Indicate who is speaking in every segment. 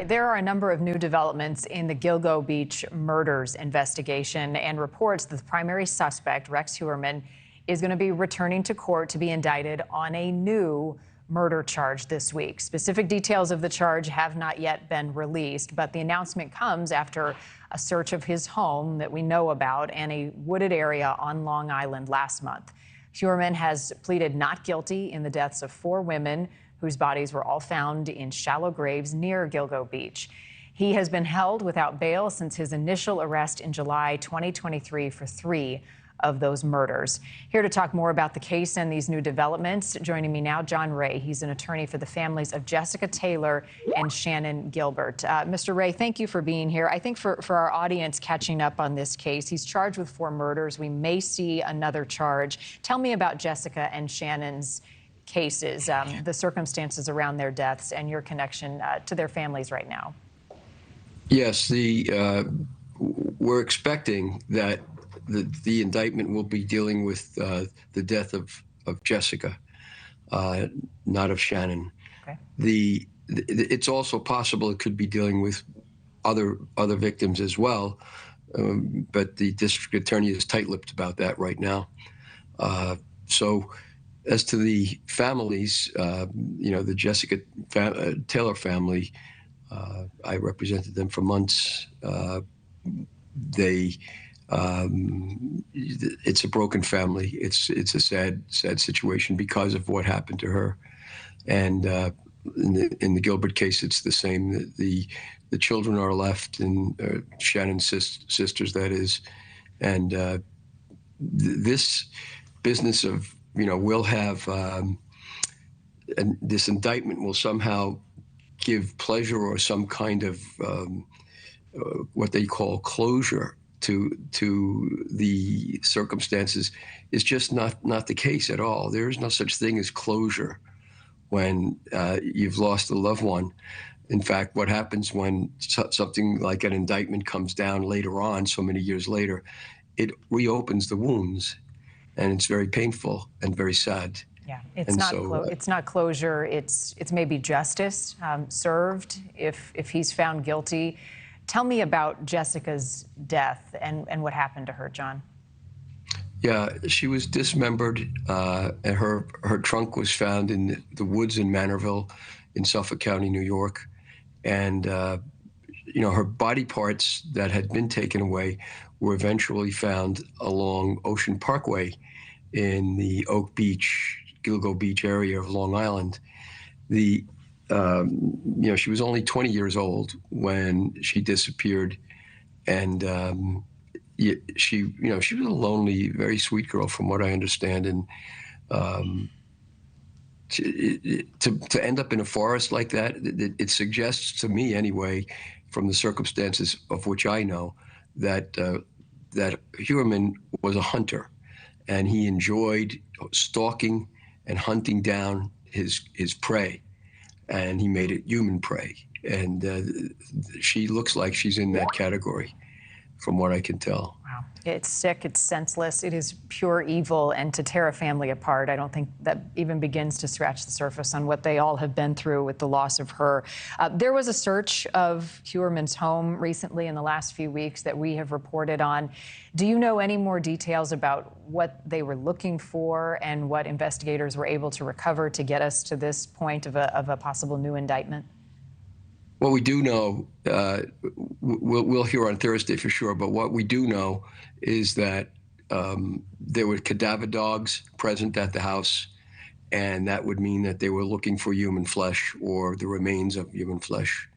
Speaker 1: right, there are a number of new developments in the Gilgo Beach murders investigation and reports that the primary suspect, Rex Heuermann, is going to be returning to court to be indicted on a new murder charge this week. Specific details of the charge have not yet been released, but the announcement comes after a search of his home that we know about and a wooded area on Long Island last month. Heuermann has pleaded not guilty in the deaths of 4 women whose bodies were all found in shallow graves near Gilgo Beach. He has been held without bail since his initial arrest in July 2023 for 3 of those murders. Here to talk more about the case and these new developments, joining me now, John Ray. He's an attorney for the families of Jessica Taylor and Shannon Gilbert. Mr. Ray, thank you for being here. I think for our audience catching up on this case, he's charged with 4 murders. We may see another charge. Tell me about Jessica and Shannon's cases, the circumstances around their deaths and your connection to their families right now.
Speaker 2: Yes, we're expecting that the indictment will be dealing with the death of Jessica, not of Shannon. Okay. It's also possible it could be dealing with other victims as well, but the district attorney is tight-lipped about that right now. So as to the families, the Jessica Taylor family, I represented them for months. It's a broken family. It's a sad situation because of what happened to her. And in the Gilbert case, it's the same. The children are left, and Shannon's sisters, that is. And this business of, we'll have, and this indictment will somehow give pleasure or some kind of what they call closure to the circumstances is just not the case at all. There is no such thing as closure when you've lost a loved one. In fact, what happens when something like an indictment comes down later on, so many years later, it reopens the wounds, and it's very painful and very sad.
Speaker 1: Yeah, it's not closure. It's maybe justice served if he's found guilty. Tell me about Jessica's death and what happened to her, John.
Speaker 2: Yeah, she was dismembered, and her trunk was found in the woods in Manorville in Suffolk County, New York. And, her body parts that had been taken away were eventually found along Ocean Parkway in the Oak Beach, Gilgo Beach area of Long Island. She was only 20 years old when she disappeared, and she was a lonely, very sweet girl, from what I understand. And to end up in a forest like that, it suggests to me, anyway, from the circumstances of which I know, that Heuermann was a hunter, and he enjoyed stalking and hunting down his prey, and he made it human prey. And she looks like she's in that category, from what I can tell.
Speaker 1: Wow. It's sick, it's senseless, it is pure evil, and to tear a family apart, I don't think that even begins to scratch the surface on what they all have been through with the loss of her. There was a search of Heuermann's home recently in the last few weeks that we have reported on. Do you know any more details about what they were looking for and what investigators were able to recover to get us to this point of a possible new indictment?
Speaker 2: What we do know, we'll hear on Thursday for sure, but what we do know is that there were cadaver dogs present at the house, and that would mean that they were looking for human flesh or the remains of human flesh.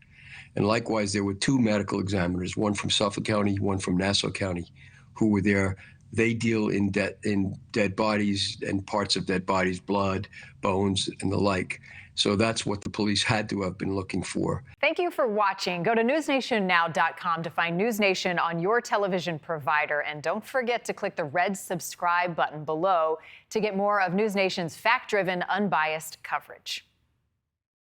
Speaker 2: And likewise, there were 2 medical examiners, one from Suffolk County, one from Nassau County, who were there. They deal in dead bodies and parts of dead bodies, blood, bones, and the like. So that's what the police had to have been looking for.
Speaker 1: Thank you for watching. Go to NewsNationNow.com to find NewsNation on your television provider. And don't forget to click the red subscribe button below to get more of NewsNation's fact-driven, unbiased coverage.